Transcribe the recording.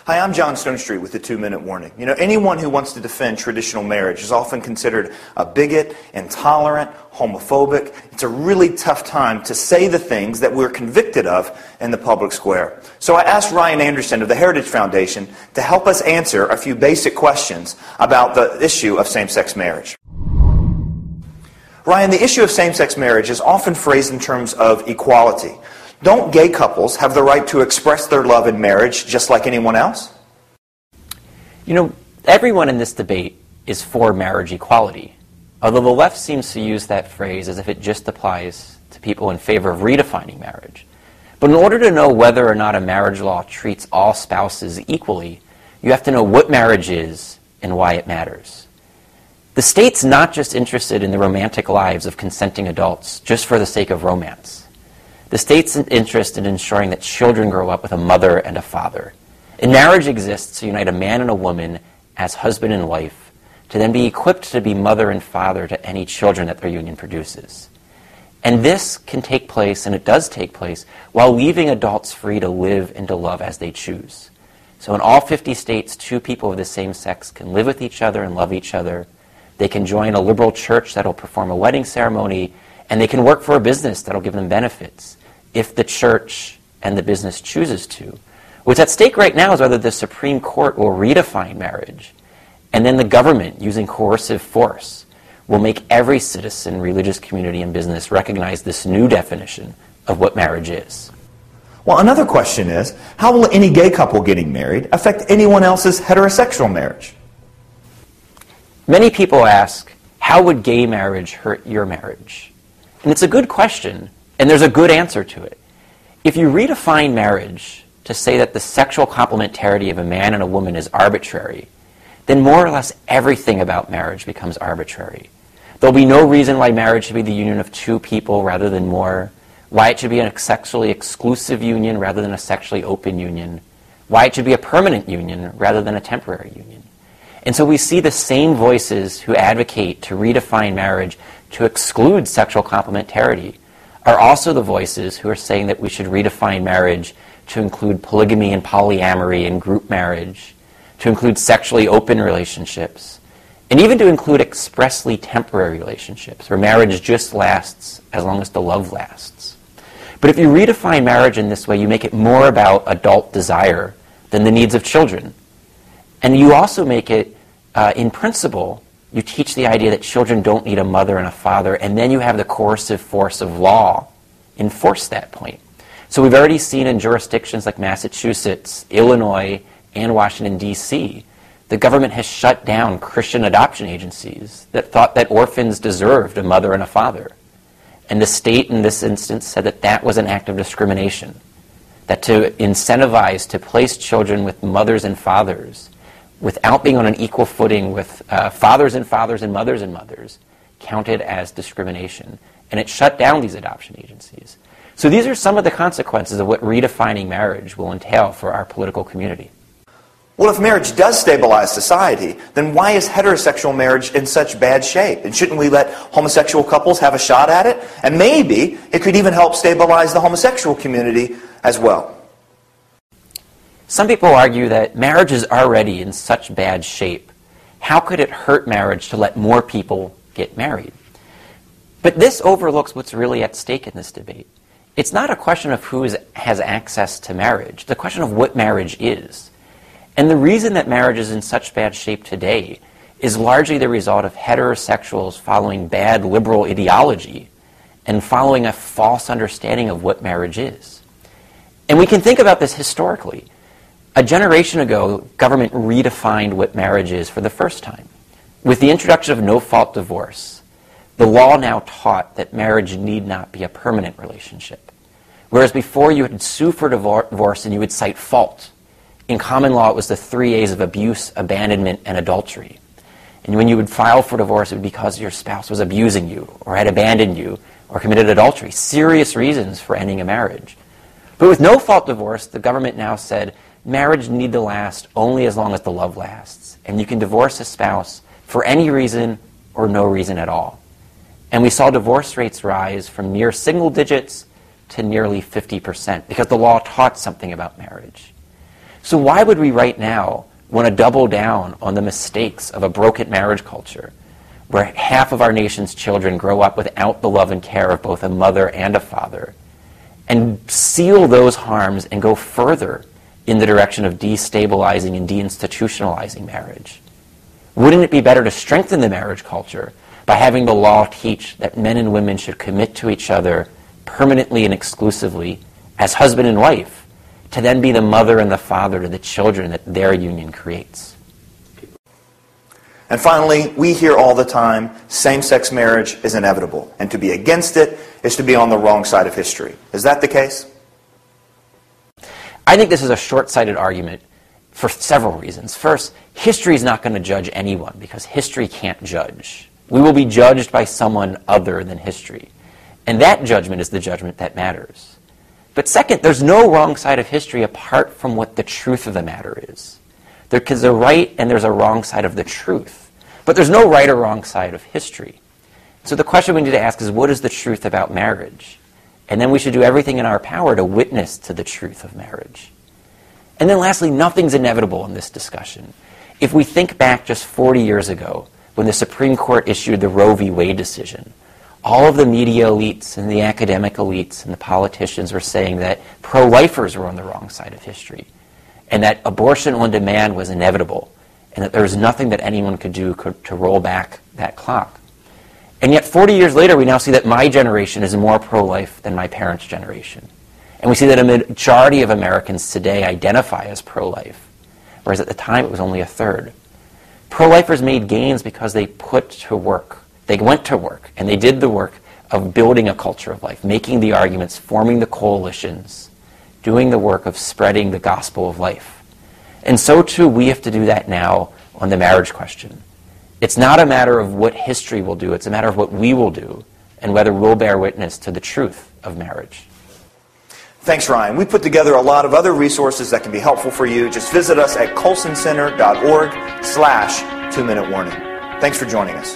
Hi, I'm John Stonestreet with the 2-Minute Warning. You know, anyone who wants to defend traditional marriage is often considered a bigot, intolerant, homophobic. It's a really tough time to say the things that we're convicted of in the public square. So I asked Ryan Anderson of the Heritage Foundation to help us answer a few basic questions about the issue of same-sex marriage. Ryan, the issue of same-sex marriage is often phrased in terms of equality. Don't gay couples have the right to express their love in marriage just like anyone else? You know, everyone in this debate is for marriage equality, although the left seems to use that phrase as if it just applies to people in favor of redefining marriage. But in order to know whether or not a marriage law treats all spouses equally, you have to know what marriage is and why it matters. The state's not just interested in the romantic lives of consenting adults just for the sake of romance. The state's interested in ensuring that children grow up with a mother and a father. And marriage exists to unite a man and a woman as husband and wife, to then be equipped to be mother and father to any children that their union produces. And this can take place, and it does take place, while leaving adults free to live and to love as they choose. So in all 50 states, two people of the same sex can live with each other and love each other. They can join a liberal church that will perform a wedding ceremony, and they can work for a business that will give them benefits if the church and the business chooses to. What's at stake right now is whether the Supreme Court will redefine marriage, and then the government, using coercive force, will make every citizen, religious community, and business recognize this new definition of what marriage is. Well, another question is, how will any gay couple getting married affect anyone else's heterosexual marriage? Many people ask, how would gay marriage hurt your marriage? And it's a good question, and there's a good answer to it. If you redefine marriage to say that the sexual complementarity of a man and a woman is arbitrary, then more or less everything about marriage becomes arbitrary. There'll be no reason why marriage should be the union of two people rather than more, why it should be a sexually exclusive union rather than a sexually open union, why it should be a permanent union rather than a temporary union. And so we see the same voices who advocate to redefine marriage to exclude sexual complementarity are also the voices who are saying that we should redefine marriage to include polygamy and polyamory and group marriage, to include sexually open relationships, and even to include expressly temporary relationships, where marriage just lasts as long as the love lasts. But if you redefine marriage in this way, you make it more about adult desire than the needs of children. And you also make it, in principle, you teach the idea that children don't need a mother and a father, and then you have the coercive force of law enforce that point. So we've already seen in jurisdictions like Massachusetts, Illinois, and Washington, D.C., the government has shut down Christian adoption agencies that thought that orphans deserved a mother and a father. And the state in this instance said that that was an act of discrimination, that to incentivize to place children with mothers and fathers without being on an equal footing with fathers and mothers counted as discrimination. And it shut down these adoption agencies. So these are some of the consequences of what redefining marriage will entail for our political community. Well, if marriage does stabilize society, then why is heterosexual marriage in such bad shape? And shouldn't we let homosexual couples have a shot at it? And maybe it could even help stabilize the homosexual community as well. Some people argue that marriage is already in such bad shape. How could it hurt marriage to let more people get married? But this overlooks what's really at stake in this debate. It's not a question of who has access to marriage. It's a question of what marriage is. And the reason that marriage is in such bad shape today is largely the result of heterosexuals following bad liberal ideology and following a false understanding of what marriage is. And we can think about this historically. A generation ago, government redefined what marriage is for the first time. With the introduction of no-fault divorce, the law now taught that marriage need not be a permanent relationship. Whereas before you would sue for divorce and you would cite fault. In common law, it was the 3 A's of abuse, abandonment, and adultery. And when you would file for divorce, it would be because your spouse was abusing you, or had abandoned you, or committed adultery. Serious reasons for ending a marriage. But with no-fault divorce, the government now said, marriage need to last only as long as the love lasts. And you can divorce a spouse for any reason or no reason at all. And we saw divorce rates rise from near single digits to nearly 50% because the law taught something about marriage. So why would we right now want to double down on the mistakes of a broken marriage culture where half of our nation's children grow up without the love and care of both a mother and a father, and seal those harms and go further in the direction of destabilizing and deinstitutionalizing marriage? Wouldn't it be better to strengthen the marriage culture by having the law teach that men and women should commit to each other permanently and exclusively as husband and wife, to then be the mother and the father to the children that their union creates? And finally, we hear all the time, same-sex marriage is inevitable, and to be against it is to be on the wrong side of history. Is that the case? I think this is a short-sighted argument for several reasons. First, history is not going to judge anyone because history can't judge. We will be judged by someone other than history. And that judgment is the judgment that matters. But second, there's no wrong side of history apart from what the truth of the matter is. There's a right and there's a wrong side of the truth. But there's no right or wrong side of history. So the question we need to ask is, what is the truth about marriage? And then we should do everything in our power to witness to the truth of marriage. And then lastly, nothing's inevitable in this discussion. If we think back just 40 years ago, when the Supreme Court issued the Roe v. Wade decision, all of the media elites and the academic elites and the politicians were saying that pro-lifers were on the wrong side of history, and that abortion on demand was inevitable, and that there was nothing that anyone could do to roll back that clock. And yet 40 years later, we now see that my generation is more pro-life than my parents' generation. And we see that a majority of Americans today identify as pro-life, whereas at the time it was only a third. Pro-lifers made gains because they put to work. They went to work, and they did the work of building a culture of life, making the arguments, forming the coalitions, doing the work of spreading the gospel of life. And so too, we have to do that now on the marriage question. It's not a matter of what history will do, it's a matter of what we will do, and whether we'll bear witness to the truth of marriage. Thanks, Ryan. We put together a lot of other resources that can be helpful for you. Just visit us at colsoncenter.org/2-minute warning. Thanks for joining us.